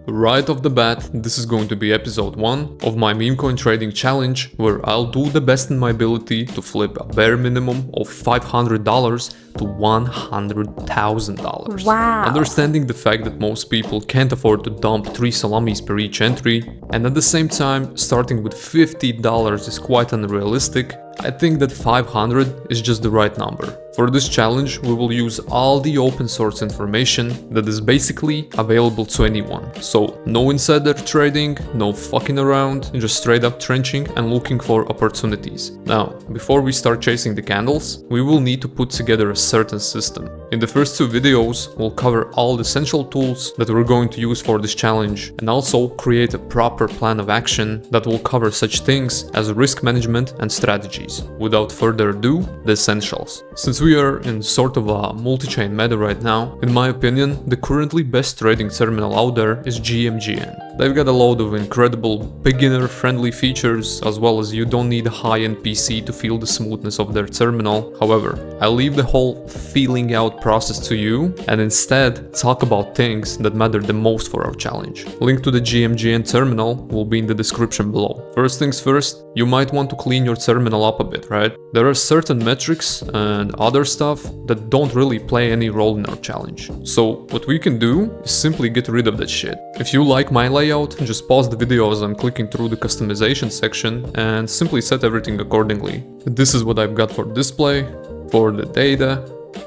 Right off the bat, this is going to be episode 1 of my meme coin trading challenge, where I'll do the best in my ability to flip a bare minimum of $500 to $100,000. Wow. Understanding the fact that most people can't afford to dump 3 salamis per each entry, and at the same time, starting with $50 is quite unrealistic, I think that 500 is just the right number. For this challenge, we will use all the open source information that is basically available to anyone. So no insider trading, no fucking around, just straight up trenching and looking for opportunities. Now, before we start chasing the candles, we will need to put together a certain system. In the first 2 videos, we'll cover all the essential tools that we're going to use for this challenge and also create a proper plan of action that will cover such things as risk management and strategies. Without further ado, the essentials. Since we are in sort of a multi-chain meta right now, in my opinion, the currently best trading terminal out there is GMGN. They've got a load of incredible beginner-friendly features, as well as you don't need a high-end PC to feel the smoothness of their terminal. However, I'll leave the whole feeling out process to you and instead talk about things that matter the most for our challenge. Link to the GMGN terminal will be in the description below. First things first, you might want to clean your terminal up a bit, right? There are certain metrics and other stuff that don't really play any role in our challenge. So what we can do is simply get rid of that shit. If you like my layout, just pause the video as I'm clicking through the customization section and simply set everything accordingly. This is what I've got for display, for the data,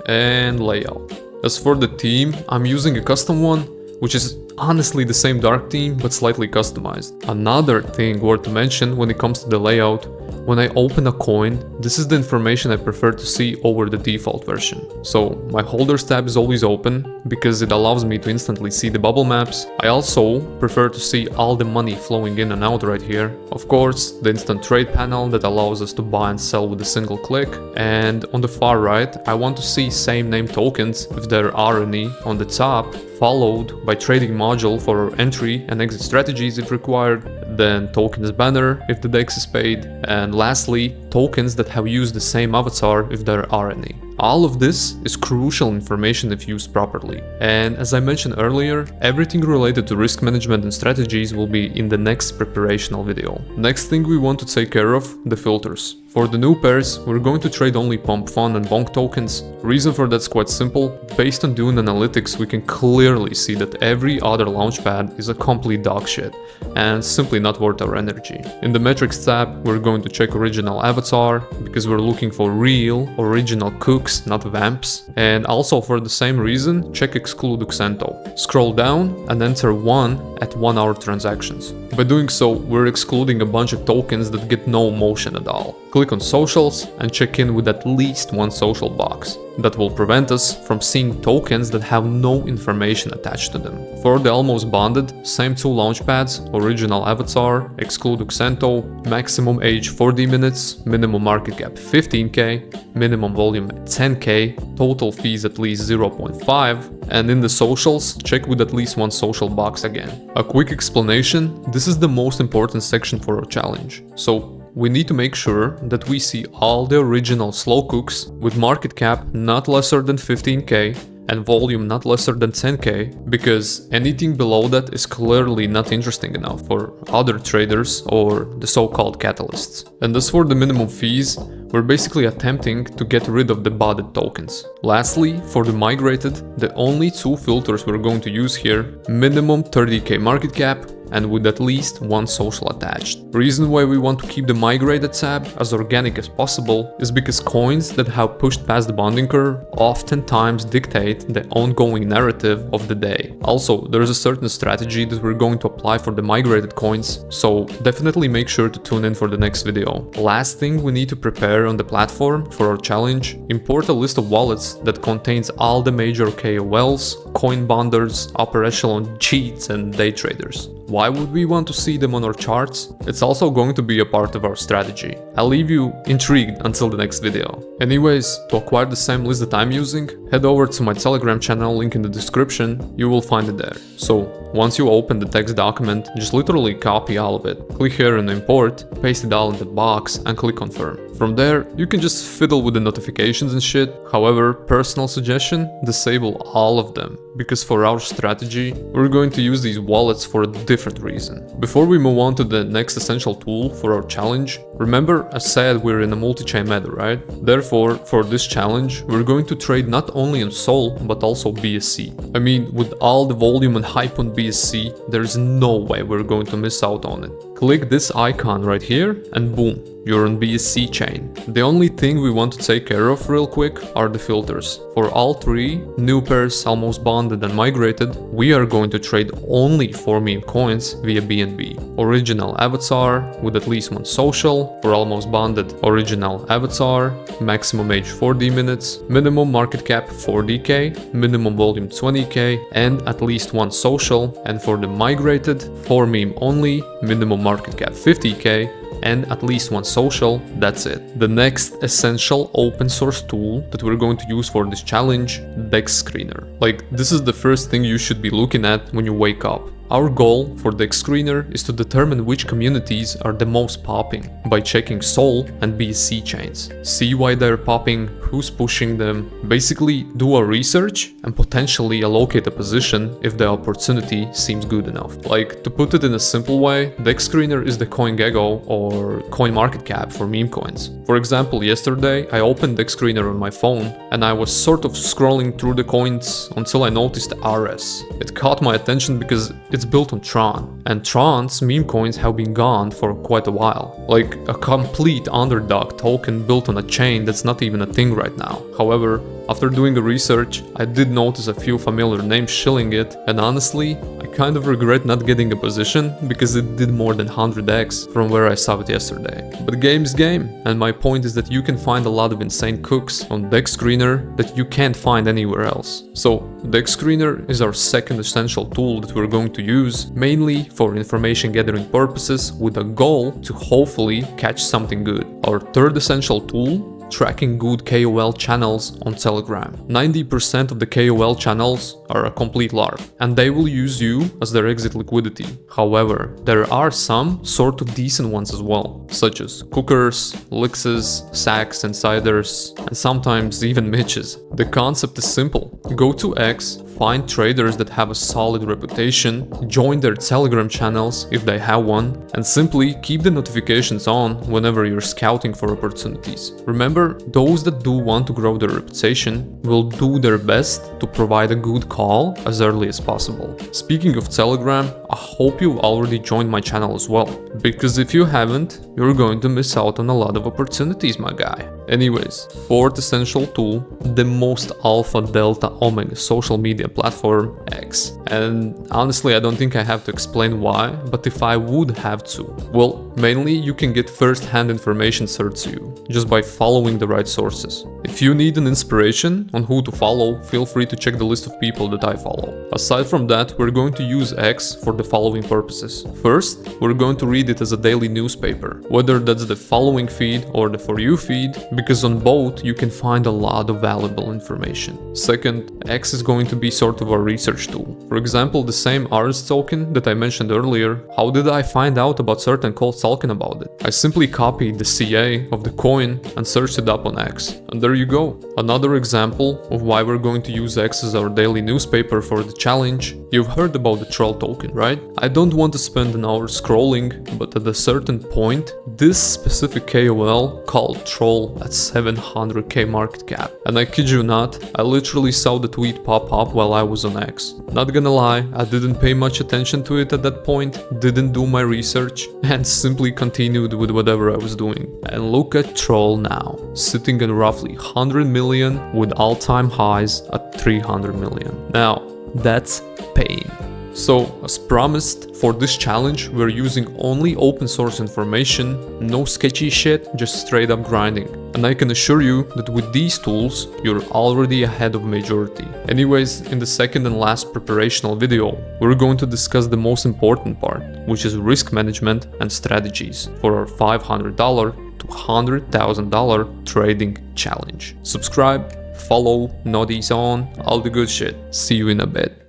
and layout. As for the theme, I'm using a custom one, which is honestly the same dark theme but slightly customized. Another thing worth to mention when it comes to the layout, when I open a coin, this is the information I prefer to see over the default version. So my holders tab is always open because it allows me to instantly see the bubble maps. I also prefer to see all the money flowing in and out right here. Of course, the instant trade panel that allows us to buy and sell with a single click. And on the far right, I want to see same name tokens if there are any on the top, followed by trading module for our entry and exit strategies if required, then tokens banner if the DEX is paid, and lastly, tokens that have used the same avatar if there are any. All of this is crucial information if used properly. And as I mentioned earlier, everything related to risk management and strategies will be in the next preparational video. Next thing we want to take care of, the filters. For the new pairs, we're going to trade only Pump Fun and Bonk tokens. Reason for that's quite simple. Based on doing analytics, we can clearly see that every other launchpad is a complete dog shit and simply not worth our energy. In the metrics tab, we're going to check original avatar because we're looking for real, original cooks, not vamps. And also for the same reason, check exclude Uxento. Scroll down and enter 1 at 1 hour transactions. By doing so, we're excluding a bunch of tokens that get no motion at all. Click on socials and check in with at least 1 social box. That will prevent us from seeing tokens that have no information attached to them. For the almost bonded, same 2 launchpads, original avatar, exclude Uxento, maximum age 40 minutes, minimum market cap 15k, minimum volume 10k, total fees at least 0.5, and in the socials, check with at least 1 social box again. A quick explanation, this is the most important section for our challenge. So we need to make sure that we see all the original slow cooks with market cap not lesser than 15k and volume not lesser than 10k, because anything below that is clearly not interesting enough for other traders or the so-called catalysts. And as for the minimum fees, we're basically attempting to get rid of the botted tokens. Lastly, for the migrated, the only 2 filters we're going to use here, minimum 30k market cap and with at least 1 social attached. Reason why we want to keep the migrated tab as organic as possible is because coins that have pushed past the bonding curve oftentimes dictate the ongoing narrative of the day. Also, there is a certain strategy that we're going to apply for the migrated coins, so definitely make sure to tune in for the next video. Last thing we need to prepare on the platform for our challenge, import a list of wallets that contains all the major KOLs, coin bonders, upper echelon cheats and day traders. Why would we want to see them on our charts? It's also going to be a part of our strategy. I'll leave you intrigued until the next video. Anyways, to acquire the same list that I'm using, head over to my Telegram channel, link in the description, you will find it there. So once you open the text document, just literally copy all of it. Click here on import, paste it all in the box and click confirm. From there, you can just fiddle with the notifications and shit. However, personal suggestion, disable all of them, because for our strategy, we're going to use these wallets for a different reason. Before we move on to the next essential tool for our challenge, remember I said we're in a multi-chain meta, right? Therefore, for this challenge, we're going to trade not only on Sol, but also BSC. I mean, with all the volume and hype on BSC, there's no way we're going to miss out on it. Click this icon right here and boom, you're on BSC chain. The only thing we want to take care of real quick are the filters. For all three, new pairs, almost bonded and migrated, we are going to trade only for meme coins via BNB. Original avatar with at least one social, for almost bonded original avatar, maximum age 40 minutes, minimum market cap 40k, minimum volume 20k, and at least one social, and for the migrated, for meme only, minimum market cap 50k, and at least one social, that's it. The next essential open source tool that we're going to use for this challenge, Dex Screener. Like, this is the first thing you should be looking at when you wake up. Our goal for Dex Screener is to determine which communities are the most popping by checking Sol and BSC chains. See why they're popping, who's pushing them, basically do our research and potentially allocate a position if the opportunity seems good enough. Like, to put it in a simple way, Dex Screener is the CoinGecko or CoinMarketCap for meme coins. For example, yesterday I opened Dex Screener on my phone and I was sort of scrolling through the coins until I noticed RS. It caught my attention because it's built on Tron, and Tron's meme coins have been gone for quite a while. Like a complete underdog token built on a chain that's not even a thing right now. However, after doing the research, I did notice a few familiar names shilling it, and honestly, I kind of regret not getting a position because it did more than 100x from where I saw it yesterday. But game's game, and my point is that you can find a lot of insane cooks on Dex Screener that you can't find anywhere else. So, Dex Screener is our second essential tool that we're going to use, mainly for information gathering purposes with a goal to hopefully catch something good. Our third essential tool, tracking good KOL channels on Telegram. 90% of the KOL channels are a complete LARP, and they will use you as their exit liquidity. However, there are some sort of decent ones as well, such as Cookers, Lixes, Sacks, Insiders, and sometimes even Mitches. The concept is simple. Go to X, find traders that have a solid reputation, join their Telegram channels if they have one, and simply keep the notifications on whenever you're scouting for opportunities. Remember, those that do want to grow their reputation will do their best to provide a good call as early as possible. Speaking of Telegram, I hope you've already joined my channel as well, because if you haven't, you're going to miss out on a lot of opportunities, my guy. Anyways, fourth essential tool, the most alpha delta omega social media platform, X. And honestly, I don't think I have to explain why, but if I would have to, well, mainly you can get first-hand information served to you just by following the right sources. If you need an inspiration on who to follow, feel free to check the list of people that I follow. Aside from that, we're going to use X for the following purposes. First, we're going to read it as a daily newspaper, whether that's the following feed or the For You feed, because on both you can find a lot of valuable information. Second, X is going to be sort of a research tool. For example, the same RS token that I mentioned earlier, how did I find out about certain calls talking about it? I simply copied the CA of the coin and searched it up on X. And there you go. Another example of why we're going to use X as our daily newspaper for the challenge. You've heard about the troll token, right? I don't want to spend an hour scrolling, but at a certain point, this specific KOL called troll at 700k market cap. And I kid you not, I literally saw the tweet pop up while I was on X. Not gonna lie, I didn't pay much attention to it at that point, didn't do my research, and simply continued with whatever I was doing. And look at troll now, sitting at roughly 100 million with all-time highs at 300 million. Now, that's pain. So, as promised, for this challenge we're using only open source information, no sketchy shit, just straight up grinding. And I can assure you that with these tools, you're already ahead of majority. Anyways, in the second and last preparational video, we're going to discuss the most important part, which is risk management and strategies for our $500 to $100,000 trading challenge. Subscribe, follow, notice on, all the good shit. See you in a bit.